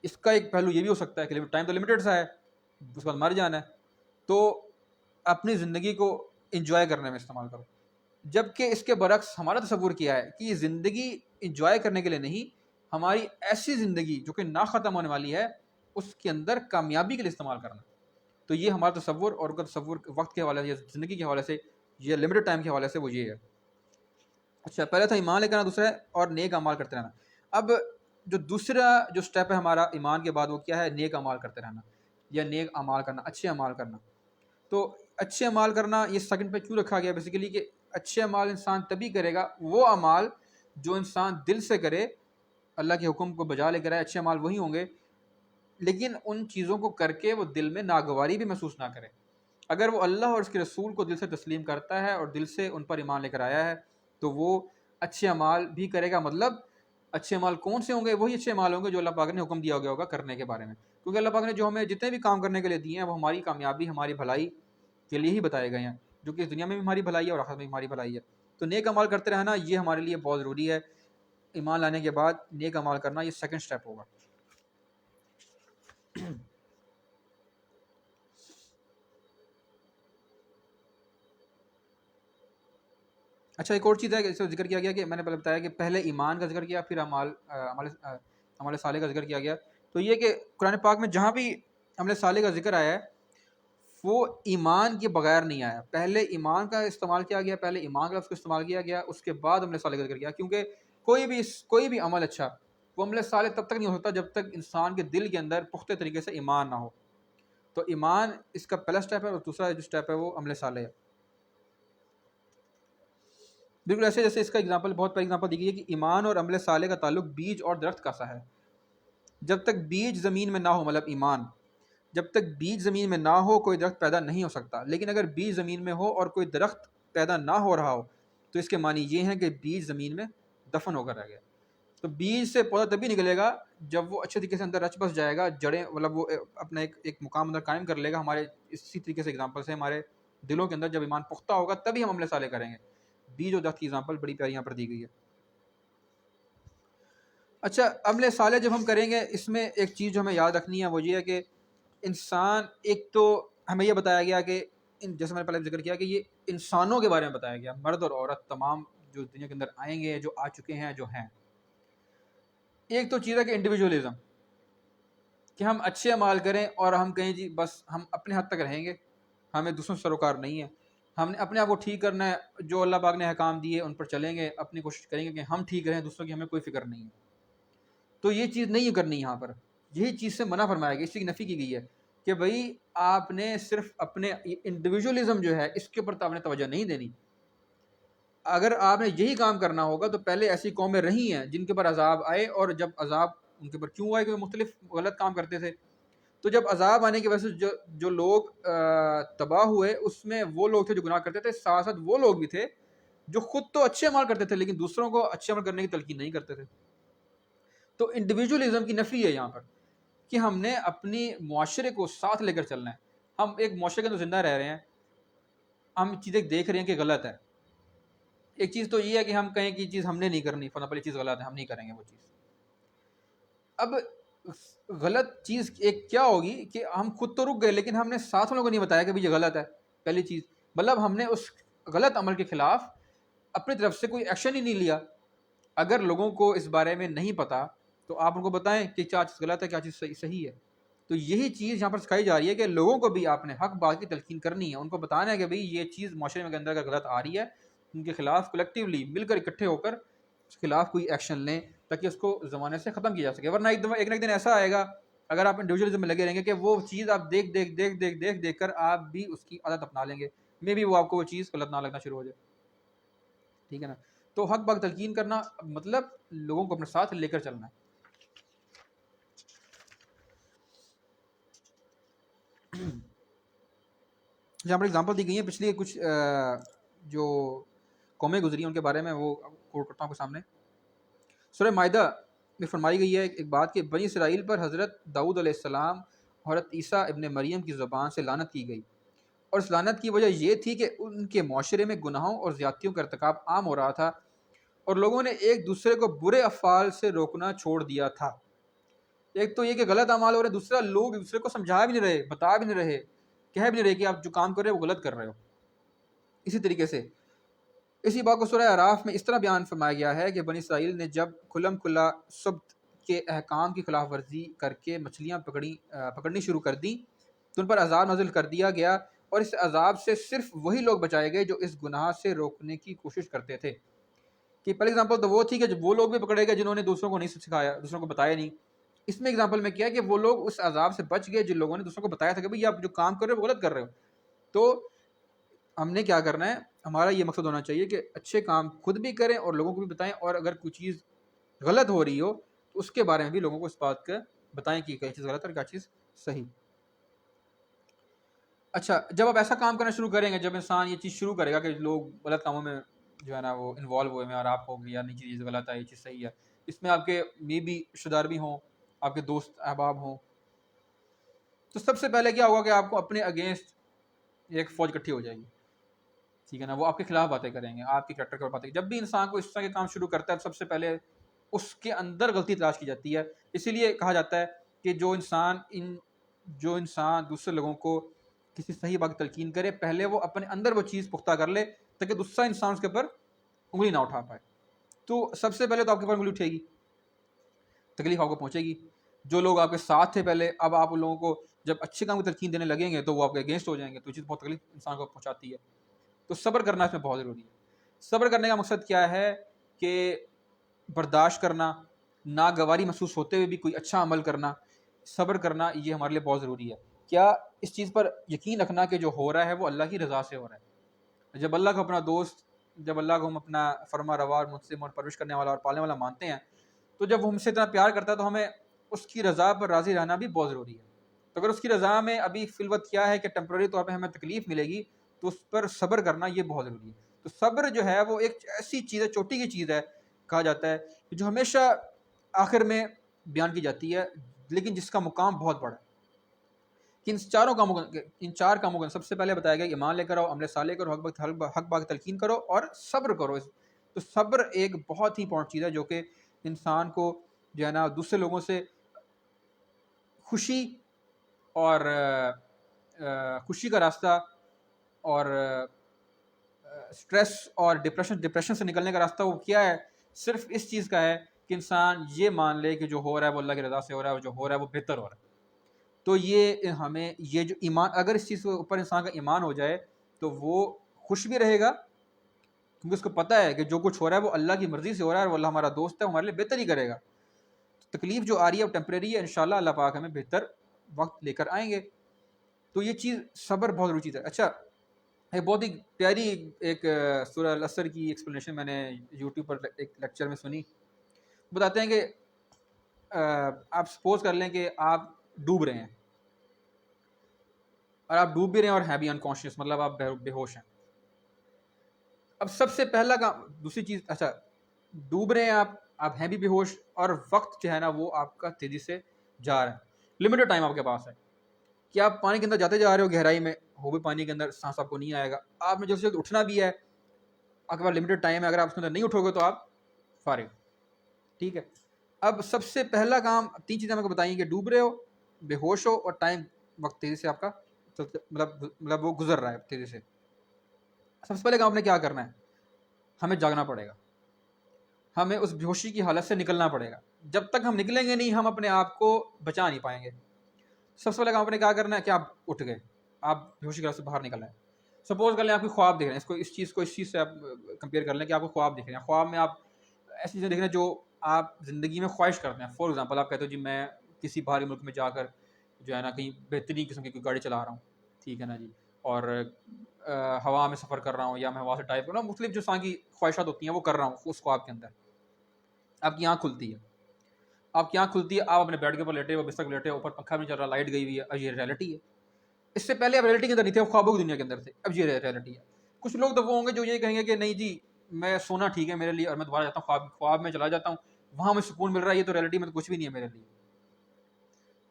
اس کا ایک پہلو یہ بھی ہو سکتا ہے کہ ٹائم تو لمیٹڈ سا ہے، اس کے بعد مر جانا ہے، تو اپنی زندگی کو انجوائے کرنے میں استعمال کرو. جبکہ اس کے برعکس ہمارا تصور کیا ہے کہ یہ زندگی انجوائے کرنے کے لیے نہیں، ہماری ایسی زندگی جو کہ نہ ختم ہونے والی ہے اس کے اندر کامیابی کے لیے استعمال کرنا. تو یہ ہمارا تصور، اور کا تصور وقت کے حوالے سے یا زندگی کے حوالے سے یا لمیٹڈ ٹائم کے حوالے سے وہ یہ ہے. اچھا، پہلا تھا ایمان لے کر آنا، دوسرا ہے اور نیک اعمال کرتے رہنا. اب جو دوسرا جو سٹیپ ہے ہمارا ایمان کے بعد، وہ کیا ہے؟ نیک اعمال کرتے رہنا یا نیک اعمال کرنا، اچھے اعمال کرنا. تو اچھے اعمال کرنا یہ سیکنڈ پہ کیوں رکھا گیا؟ بیسیکلی کہ اچھے اعمال انسان تبھی کرے گا، وہ اعمال جو انسان دل سے کرے، اللہ کے حکم کو بجا لے کر آئے، اچھے اعمال وہی ہوں گے، لیکن ان چیزوں کو کر کے وہ دل میں ناگواری بھی محسوس نہ کرے. اگر وہ اللہ اور اس کے رسول کو دل سے تسلیم کرتا ہے اور دل سے ان پر ایمان لے کر آیا ہے تو وہ اچھے اعمال بھی کرے گا. مطلب اچھے اعمال کون سے ہوں گے؟ وہی اچھے اعمال ہوں گے جو اللہ پاک نے حکم دیا گیا ہوگا کرنے کے بارے میں، کیونکہ اللہ پاک نے جو ہمیں جتنے بھی کام کرنے کے لیے دیے ہیں وہ ہماری کامیابی، ہماری بھلائی کے لیے ہی بتائے گئے ہیں، جو کہ اس دنیا میں بھی ہماری بھلائی ہے اور آخرت میں بھی ہماری بھلائی ہے. تو نیک اعمال کرتے رہنا یہ ہمارے لیے بہت ضروری ہے. ایمان لانے کے بعد نیک اعمال کرنا یہ سیکنڈ سٹیپ ہوگا. اچھا، ایک اور چیز ہے کہ اس کو ذکر کیا گیا کہ میں نے پہلے بتایا کہ پہلے ایمان کا ذکر کیا، پھر عمل صالح کا ذکر کیا گیا. تو یہ کہ قرآن پاک میں جہاں بھی عمل صالح کا ذکر آیا ہے وہ ایمان کے بغیر نہیں آیا. پہلے ایمان کا استعمال کیا گیا، پہلے ایمان کا لفظ کو استعمال کیا گیا، اس کے بعد عمل صالح کا ذکر کیا. کیونکہ کوئی بھی عمل اچھا، وہ عمل صالح تب تک نہیں ہوتا جب تک انسان کے دل کے اندر پختہ طریقے سے ایمان نہ ہو. تو ایمان اس کا پہلا سٹیپ ہے، اور دوسرا جو سٹیپ ہے وہ عمل صالح ہے. بالکل ایسے جیسے اس کا ایگزامپل، بہت بڑا ایگزامپل دی گئی ہے کہ ایمان اور عمل صالح کا تعلق بیج اور درخت کا سا ہے. جب تک بیج زمین میں نہ ہو، مطلب ایمان، جب تک بیج زمین میں نہ ہو کوئی درخت پیدا نہیں ہو سکتا. لیکن اگر بیج زمین میں ہو اور کوئی درخت پیدا نہ ہو رہا ہو تو اس کے معنی یہ ہے کہ بیج زمین میں دفن ہو کر رہ گیا. تو بیج سے پودا تبھی نکلے گا جب وہ اچھے طریقے سے اندر رچ بس جائے گا، جڑیں، مطلب وہ اپنا ایک مقام اندر قائم کر لے گا. ہمارے اسی طریقے سے ایگزامپل سے ہمارے دلوں کے اندر جب ایمان پختہ ہوگا تبھی ہم عمل صالح کریں گے. بیج اور درخت کی ایگزامپل بڑی پیاری یہاں پر دی گئی ہے. اچھا، عمل صالح جب ہم کریں گے اس میں ایک چیز جو ہمیں یاد رکھنی ہے وہ یہ ہے کہ انسان، ایک تو ہمیں یہ بتایا گیا کہ جیسے میں نے پہلے ذکر کیا کہ یہ انسانوں کے بارے میں بتایا گیا، مرد اور عورت تمام جو دنیا کے اندر آئیں گے، جو آ چکے ہیں، جو ہیں. ایک تو چیز ہے کہ انڈیویجولزم، کہ ہم اچھے اعمال کریں اور ہم کہیں جی بس ہم اپنے حد تک رہیں گے، ہمیں دوسروں سے سروکار نہیں ہے، ہم نے اپنے آپ کو ٹھیک کرنا ہے، جو اللہ پاک نے احکام دیے ان پر چلیں گے، اپنی کوشش کریں گے کہ ہم ٹھیک رہیں، دوسروں کی ہمیں کوئی فکر نہیں ہے. تو یہ چیز نہیں کرنی یہاں پر، یہی چیز سے منع فرمایا گیا، اس کی نفی کی گئی ہے کہ بھائی آپ نے صرف اپنے انڈیویجولزم جو ہے اس کے اوپر آپ نے توجہ نہیں دینی. اگر آپ نے یہی کام کرنا ہوگا تو پہلے ایسی قومیں رہی ہیں جن کے پر عذاب آئے، اور جب عذاب ان کے پر کیوں آئے کہ وہ مختلف غلط کام کرتے تھے. تو جب عذاب آنے کی وجہ سے جو لوگ تباہ ہوئے اس میں وہ لوگ تھے جو گناہ کرتے تھے، ساتھ ساتھ وہ لوگ بھی تھے جو خود تو اچھے عمل کرتے تھے لیکن دوسروں کو اچھے عمل کرنے کی تلقین نہیں کرتے تھے. تو انڈیویجولزم کی نفی ہے یہاں پر کہ ہم نے اپنی معاشرے کو ساتھ لے کر چلنا ہے. ہم ایک معاشرے کے اندر زندہ رہ رہے ہیں، ہم چیزیں دیکھ رہے ہیں کہ غلط ہے. ایک چیز تو یہ ہے کہ ہم کہیں کہ چیز ہم نے نہیں کرنی، فلاں پہلی چیز غلط ہے، ہم نہیں کریں گے وہ چیز. اب غلط چیز ایک کیا ہوگی کہ ہم خود تو رک گئے لیکن ہم نے ساتھ والوں کو نہیں بتایا کہ یہ غلط ہے. پہلی چیز، مطلب ہم نے اس غلط عمل کے خلاف اپنی طرف سے کوئی ایکشن ہی نہیں لیا. اگر لوگوں کو اس بارے میں نہیں پتا تو آپ ان کو بتائیں کہ کیا چیز غلط ہے، کیا چیز صحیح ہے. تو یہی چیز یہاں پر سکھائی جا رہی ہے کہ لوگوں کو بھی آپ نے حق بات کی تلقین کرنی ہے، ان کو بتانا ہے کہ بھئی یہ چیز معاشرے کے اندر اگر غلط آ رہی ہے ان کے خلاف کلیکٹیولی مل کر اکٹھے ہو کر اس کے خلاف کوئی ایکشن لیں تاکہ اس کو زمانے سے ختم کیا جا سکے. ورنہ ایک نہ ایک دن ایسا آئے گا اگر آپ انڈیویجولزم میں لگے رہیں گے کہ وہ چیز آپ دیکھ کر آپ بھی اس کی عادت اپنا لیں گے، میں بھی وہ آپ کو وہ چیز غلط نہ لگنا شروع ہو جائے. ٹھیک ہے نا؟ تو حق بات تلقین کرنا مطلب لوگوں کو اپنے ساتھ لے کر چلنا ہے. جہاں پر اگزامپل دی گئی ہیں پچھلی کچھ جو قومیں گزری ہیں ان کے بارے میں وہ کوٹ کرتا ہوں آپ کے سامنے. سورہ مائدہ میں فرمائی گئی ہے ایک بات کہ بنی اسرائیل پر حضرت داؤد علیہ السلام، حضرت عیسیٰ ابن مریم کی زبان سے لعنت کی گئی. اور اس لعنت کی وجہ یہ تھی کہ ان کے معاشرے میں گناہوں اور زیادتیوں کا ارتکاب عام ہو رہا تھا اور لوگوں نے ایک دوسرے کو برے افعال سے روکنا چھوڑ دیا تھا۔ ایک تو یہ کہ غلط اعمال ہو رہے، دوسرا لوگ ایک دوسرے کو سمجھا بھی نہیں رہے، بتا بھی نہیں رہے، کہہ بھی نہیں رہے کہ آپ جو کام کر رہے ہو وہ غلط کر رہے ہو۔ اسی طریقے سے اسی بات کو سورہ اعراف میں اس طرح بیان فرمایا گیا ہے کہ بنی اسرائیل نے جب کھلم کھلا سبت کے احکام کی خلاف ورزی کر کے مچھلیاں پکڑنی شروع کر دیں تو ان پر عذاب نازل کر دیا گیا، اور اس عذاب سے صرف وہی لوگ بچائے گئے جو اس گناہ سے روکنے کی کوشش کرتے تھے۔ کہ پہلی اگزامپل تو وہ تھی کہ جب وہ لوگ بھی پکڑے گئے جنہوں نے دوسروں کو نہیں سکھایا، دوسروں کو بتایا نہیں۔ اس میں اگزامپل میں کیا ہے کہ وہ لوگ اس عذاب سے بچ گئے جن لوگوں نے دوسروں کو بتایا تھا کہ بھئی آپ جو کام کر رہے ہو وہ غلط کر رہے ہو۔ تو ہم نے کیا کرنا ہے، ہمارا یہ مقصد ہونا چاہیے کہ اچھے کام خود بھی کریں اور لوگوں کو بھی بتائیں، اور اگر کوئی چیز غلط ہو رہی ہو تو اس کے بارے میں بھی لوگوں کو اس بات کا بتائیں کہ کیا چیز غلط ہے اور کیا چیز صحیح۔ اچھا، جب آپ ایسا کام کرنا شروع کریں گے، جب انسان یہ چیز شروع کرے گا کہ لوگ غلط کاموں میں جو ہے نا وہ انوالو ہوئے ہیں اور آپ کو یار نہیں چیز غلط ہے یہ چیز صحیح ہے، اس میں آپ کے میں بھی رشتہ دار بھی ہوں، آپ کے دوست احباب ہوں، تو سب سے پہلے کیا ہوگا کہ آپ کو اپنے اگینسٹ ایک فوج اکٹھی ہو جائے گی، ٹھیک ہے نا، وہ آپ کے خلاف باتیں کریں گے، آپ کی کریکٹر کے باتیں۔ جب بھی انسان کو اس طرح کے کام شروع کرتا ہے سب سے پہلے اس کے اندر غلطی تلاش کی جاتی ہے۔ اسی لیے کہا جاتا ہے کہ جو انسان دوسرے لوگوں کو کسی صحیح بات تلقین کرے، پہلے وہ اپنے اندر وہ چیز پختہ کر لے تاکہ دوسرا انسان اس کے اوپر انگلی نہ اٹھا پائے۔ تو سب سے پہلے تو آپ کے اوپر انگلی اٹھے گی، تکلیف آپ کو پہنچے گی۔ جو لوگ آپ کے ساتھ تھے پہلے، اب آپ ان لوگوں کو جب اچھے کام کی تلقین دینے لگیں گے تو وہ آپ کے اگینسٹ ہو جائیں گے، تو یہ چیز بہت تکلیف انسان کو پہنچاتی ہے۔ تو صبر کرنا اس میں بہت ضروری ہے۔ صبر کرنے کا مقصد کیا ہے کہ برداشت کرنا، ناگواری محسوس ہوتے ہوئے بھی کوئی اچھا عمل کرنا، صبر کرنا، یہ ہمارے لیے بہت ضروری ہے۔ کیا اس چیز پر یقین رکھنا کہ جو ہو رہا ہے وہ اللہ کی رضا سے ہو رہا ہے۔ جب اللہ کو اپنا دوست، جب اللہ کو ہم اپنا فرما روا اور منصف اور پرورش کرنے والا اور پالنے والا مانتے ہیں، تو جب وہ ہم سے اتنا پیار کرتا ہے تو ہمیں اس کی رضا پر راضی رہنا بھی بہت ضروری ہے۔ تو اگر اس کی رضا میں ابھی فی الوقت کیا ہے کہ ٹیمپرری طور پہ ہمیں تکلیف ملے گی، تو اس پر صبر کرنا یہ بہت ضروری ہے۔ تو صبر جو ہے وہ ایک ایسی چیز ہے، چوٹی کی چیز ہے، کہا جاتا ہے جو ہمیشہ آخر میں بیان کی جاتی ہے، لیکن جس کا مقام بہت بڑا ہے۔ کہ ان چار کاموں کا سب سے پہلے بتایا گیا کہ ایمان لے کر آؤ، عمل صالح کرو، حق بات تلقین کرو اور صبر کرو۔ تو صبر ایک بہت ہی امپورٹنٹ چیز ہے جو کہ انسان کو جو ہے نا دوسرے لوگوں سے خوشی کا راستہ اور سٹریس اور ڈپریشن سے نکلنے کا راستہ وہ کیا ہے؟ صرف اس چیز کا ہے کہ انسان یہ مان لے کہ جو ہو رہا ہے وہ اللہ کی رضا سے ہو رہا ہے، اور جو ہو رہا ہے وہ بہتر ہو رہا ہے۔ تو یہ جو ایمان، اگر اس چیز کے اوپر انسان کا ایمان ہو جائے تو وہ خوش بھی رہے گا، کیونکہ اس کو پتہ ہے کہ جو کچھ ہو رہا ہے وہ اللہ کی مرضی سے ہو رہا ہے اور وہ اللہ ہمارا دوست ہے، ہمارے لیے بہتر ہی کرے گا۔ تکلیف جو آ رہی ہے وہ ٹیمپریری ہے، انشاءاللہ اللہ پاک ہمیں بہتر وقت لے کر آئیں گے۔ تو یہ چیز صبر بہت ضروری چیز ہے۔ اچھا، ایک بہت ہی پیاری ایک سورہ العصر کی ایکسپلینیشن میں نے یوٹیوب پر ایک لیکچر میں سنی۔ بتاتے ہیں کہ آپ سپوز کر لیں کہ آپ ڈوب رہے ہیں، اور آپ ڈوب بھی رہے ہیں اور ہیں بھی انکانشیس، مطلب آپ بے ہوش ہیں۔ اب سب سے پہلا کام، دوسری چیز، اچھا ڈوب رہے ہیں آپ ہیں بھی بے ہوش، اور وقت جو ہے نا وہ آپ کا تیزی سے جا رہا ہے، لمیٹڈ ٹائم آپ کے پاس ہے کہ آپ پانی کے اندر جاتے جا رہے ہو، گہرائی میں ہو بھی پانی کے اندر، سانس آپ کو نہیں آئے گا، آپ نے جلد سے جلد اٹھنا بھی ہے، آپ کے پاس لمیٹڈ ٹائم ہے، اگر آپ اس کے اندر نہیں اٹھو گے تو آپ فارغ، ٹھیک ہے۔ اب سب سے پہلا کام، تین چیزیں میں کو بتائیں کہ ڈوب رہے ہو، بے ہوش ہو، اور ٹائم وقت تیزی سے آپ کا مطلب وہ گزر رہا ہے تیزی سے۔ سب سے پہلے کام آپ نے کیا کرنا ہے؟ ہمیں جاگنا پڑے گا، ہمیں اس بے ہوشی کی حالت سے نکلنا پڑے گا۔ جب تک ہم نکلیں گے نہیں، ہم اپنے آپ کو بچا نہیں پائیں گے۔ سب سے پہلے کام آپ نے کیا کرنا ہے کہ آپ اٹھ گئے، آپ بے ہوشی کی حالت سے باہر نکل آئے۔ سپوز کر لیں آپ کی خواب دیکھ رہے ہیں، اس چیز سے آپ کمپیئر کر لیں کہ آپ کو خواب دیکھ رہے ہیں، خواب میں آپ ایسی چیزیں دیکھ رہے ہیں جو آپ زندگی میں خواہش کرتے ہیں۔ فار ایگزامپل آپ کہتے ہو جی میں کسی باہری ملک میں جا کر جو ہے نا کہیں بہترین قسم کی کوئی گاڑی چلا رہا ہوں، ٹھیک ہے نا جی، اور ہوا میں سفر کر رہا ہوں، یا میں ہوا سے ڈرائیو کر رہا ہوں، مختلف جو انسان کی خواہشات ہوتی ہیں وہ کر رہا ہوں اس خواب کے اندر۔ آپ کی آنکھ کھلتی ہے، آپ اپنے بیڈ کے اوپر لیٹے ہو، بستر پہ لیٹے ہو، اوپر پنکھا بھی چل رہا ہے، لائٹ گئی ہوئی ہے، اب یہ ریئلٹی ہے۔ اس سے پہلے آپ ریئلٹی کے اندر نہیں تھے، خوابوں کی دنیا کے اندر تھے، اب یہ ریئلٹی ہے۔ کچھ لوگ تو وہ ہوں گے جو یہ کہیں گے کہ نہیں جی میں سونا ٹھیک ہے میرے لیے، اور میں دوبارہ جاتا ہوں خواب میں چلا جاتا ہوں، وہاں مجھے سکون مل رہا ہے، یہ تو ریئلٹی میں تو کچھ بھی نہیں ہے میرے لیے۔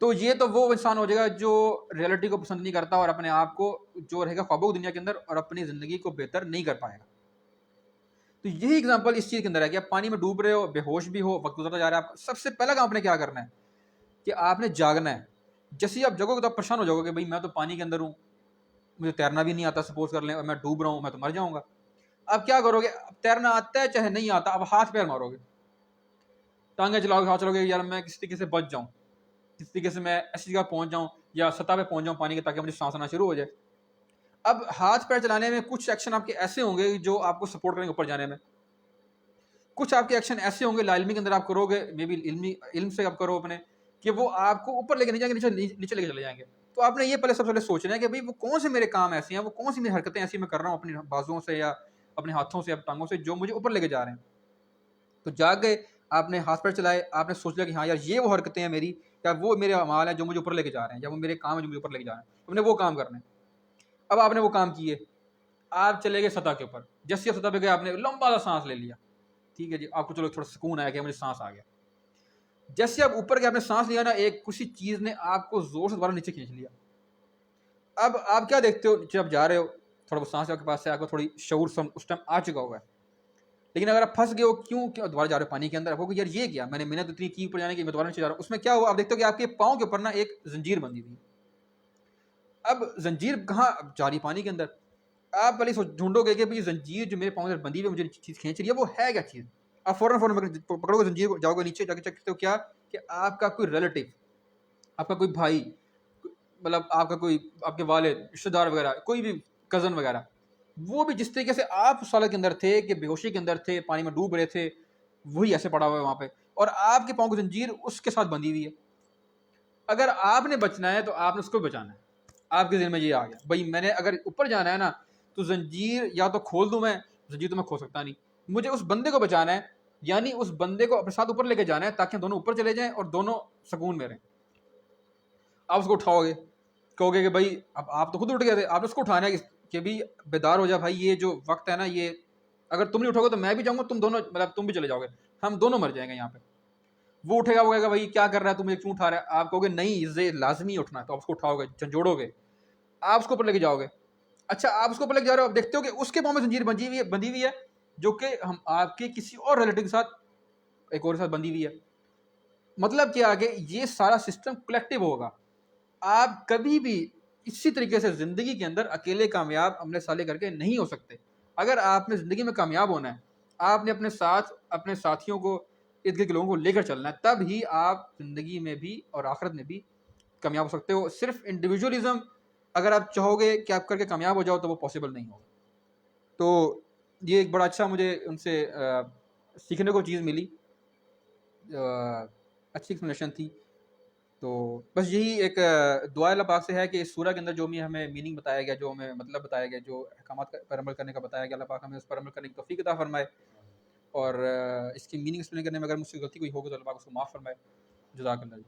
تو یہ تو وہ انسان ہو جائے گا جو ریئلٹی کو پسند نہیں کرتا اور اپنے آپ کو جو رہے گا خوابوں کی دنیا کے اندر اور اپنی زندگی کو بہتر نہیں کر پائے گا. تو یہی اگزامپل اس چیز کے اندر ہے کہ آپ پانی میں ڈوب رہے ہو, بے ہوش بھی ہو, وقت گزرتا جا رہا ہے, آپ سب سے پہلا کام آپ نے کیا کرنا ہے کہ آپ نے جاگنا ہے. جیسے ہی آپ جگو گے تو آپ پریشان ہو جاؤ گے کہ بھائی میں تو پانی کے اندر ہوں, مجھے تیرنا بھی نہیں آتا, سپوز کر لیں, اور میں ڈوب رہا ہوں, میں تو مر جاؤں گا. اب کیا کرو گے, تیرنا آتا ہے چاہے نہیں آتا, اب ہاتھ پیر مارو گے, ٹانگیں چلاؤ گے, ہاتھ چلاؤ گے, یار میں کس طریقے سے بچ جاؤں, کس طریقے سے میں ایسی جگہ پہنچ جاؤں یا سطح پہ پہنچ جاؤں پانی کے, تاکہ مجھے سانس آنا شروع ہو جائے. اب ہاتھ پیر چلانے میں کچھ ایکشن آپ کے ایسے ہوں گے جو آپ کو سپورٹ کریں گے اوپر جانے میں, کچھ آپ کے ایکشن ایسے ہوں گے لا علمی کے اندر آپ کرو گے, مے بی علم سے آپ کرو اپنے, کہ وہ آپ کو اوپر لے کے نہیں جائیں گے, نیچے لے کے چلے جائیں گے. تو آپ نے یہ پہلے سب سے پہلے سوچنا ہے کہ بھائی وہ کون سے میرے کام ایسے ہیں, وہ کون سی میری حرکتیں ایسی میں کر رہا ہوں اپنی بازوؤں سے یا اپنے ہاتھوں سے یا ٹانگوں سے جو مجھے اوپر لے کے جا رہے ہیں. تو جاگ گئے, آپ نے ہاتھ پیر چلائے, آپ نے سوچ لیا کہ ہاں یار یہ وہ حرکتیں ہیں میری, یا وہ میرے اعمال ہیں جو مجھے اوپر لے کے جا رہے ہیں, یا وہ میرے کام ہیں جو مجھے اوپر لے کے جا رہے ہیں, ہم نے وہ کام کرنے. اب آپ نے وہ کام کیے, آپ چلے گئے سطح کے اوپر. جیسے سطح پہ گئے آپ نے لمبا سا سانس لے لیا, ٹھیک ہے جی, آپ کو چلو تھوڑا سکون آیا کہ مجھے سانس آ گیا. جیسے آپ اوپر گئے آپ نے سانس لیا نا, ایک کسی چیز نے آپ کو زور سے دوبارہ نیچے کھینچ لیا. اب آپ کیا دیکھتے ہو, جب جا رہے ہو تھوڑا بہت سانس آپ کے پاس سے, آپ کو تھوڑی شعور اس ٹائم آ چکا ہوا ہے, لیکن اگر آپ پھنس گئے ہو, کیوں دوبارہ جا رہے ہو پانی کے اندر, آپ کو یار یہ کیا, میں نے محنت اتنی کی اوپر جانے کی, میں دوبارہ نیچے جا رہا ہوں. اس میں کیا ہوا, آپ دیکھتے ہو کہ آپ کے پاؤں کے اوپر نا ایک زنجیر بندھی ہوئی. اب زنجیر کہاں جا رہی پانی کے اندر, آپ پہلے ڈھونڈو گے کہ یہ زنجیر جو میرے پاؤں کے اندر بندھی ہوئی مجھے چیز کھینچ رہی ہے, وہ ہے کیا چیز. آپ فوراً پکڑو گے زنجیر کو, جاؤ گے نیچے, جا کے چیک کرتے ہو کیا کہ آپ کا کوئی ریلیٹیو, آپ کا کوئی بھائی, مطلب آپ کا کوئی آپ کے والد, رشتہ دار وغیرہ, کوئی بھی کزن وغیرہ, وہ بھی جس طریقے سے آپ اس حالت کے اندر تھے کہ بے ہوشی کے اندر تھے, پانی میں ڈوب رہے تھے, وہی ایسے پڑا ہوا ہے وہاں پہ, اور آپ کے پاؤں کی زنجیر اس کے ساتھ بندھی ہوئی ہے. اگر آپ نے بچنا ہے تو آپ نے اس کو بچانا ہے. آپ کے ذہن میں یہ آ گیا, بھائی میں نے اگر اوپر جانا ہے نا تو زنجیر یا تو کھول دوں, میں زنجیر تو میں کھول سکتا نہیں, مجھے اس بندے کو بچانا ہے, یعنی اس بندے کو اپنے ساتھ اوپر لے کے جانا ہے تاکہ دونوں اوپر چلے جائیں اور دونوں سکون میں رہیں. آپ اس کو اٹھاؤ گے, کہو گے کہ بھائی اب آپ تو خود اٹھ گئے تھے, آپ نے اس کو اٹھانا ہے کہ بھی بیدار ہو جا بھائی, یہ جو وقت ہے نا, یہ اگر تم نہیں اٹھو گے تو میں بھی جاؤں گا, تم دونوں مطلب تم بھی چلے جاؤ گے, ہم دونوں مر جائیں گے یہاں پہ. وہ اٹھے گا, وہ کہے گا بھائی کیا کر رہا ہے تم, کیوں اٹھا رہا ہے, آپ کہو گے نہیں یہ لازمی اٹھنا ہے, تو آپ اس کو اٹھاؤ گے, جھنجھوڑو گے, آپ اس کو اوپر لے کے جاؤ گے. اچھا آپ اس کو اوپر لے کے جا رہے ہو, آپ دیکھتے ہو کہ اس کے پاؤں میں زنجیر بندھی ہوئی ہے جو کہ ہم آپ کے کسی اور ریلیٹیو کے ساتھ, ایک اور ساتھ بندھی ہوئی ہے. مطلب کیا کہ یہ سارا سسٹم کلیکٹیو ہوگا. آپ کبھی بھی اسی طریقے سے زندگی کے اندر اکیلے کامیاب عملے سالے کر کے نہیں ہو سکتے. اگر آپ نے زندگی میں کامیاب ہونا ہے, آپ نے اپنے ساتھ اپنے ساتھیوں کو, ارد گرد کے لوگوں کو لے کر چلنا ہے, تب ہی آپ زندگی میں بھی اور آخرت میں بھی کامیاب ہو سکتے ہو. صرف انڈیویجولزم اگر آپ چاہو گے کہ آپ کر کے کامیاب ہو جاؤ تو وہ پاسبل نہیں ہوگا. تو یہ ایک بڑا اچھا مجھے ان سے سیکھنے کو چیز ملی, اچھی ایکسپلینیشن تھی. تو بس یہی ایک دعا اللہ پاک سے ہے کہ اس سورہ کے اندر جو بھی ہمیں میننگ بتایا گیا, جو ہمیں مطلب بتایا گیا, جو احکامات پر عمل کرنے کا بتایا گیا, اللہ پاک ہمیں اس پر عمل کرنے کی توفیق عطا فرمائے, اور اس کی میننگ ایکسپلین کرنے میں اگر مجھ سے غلطی کوئی ہوگی تو اللہ پاک اس کو معاف فرمائے. جزاک اللہ.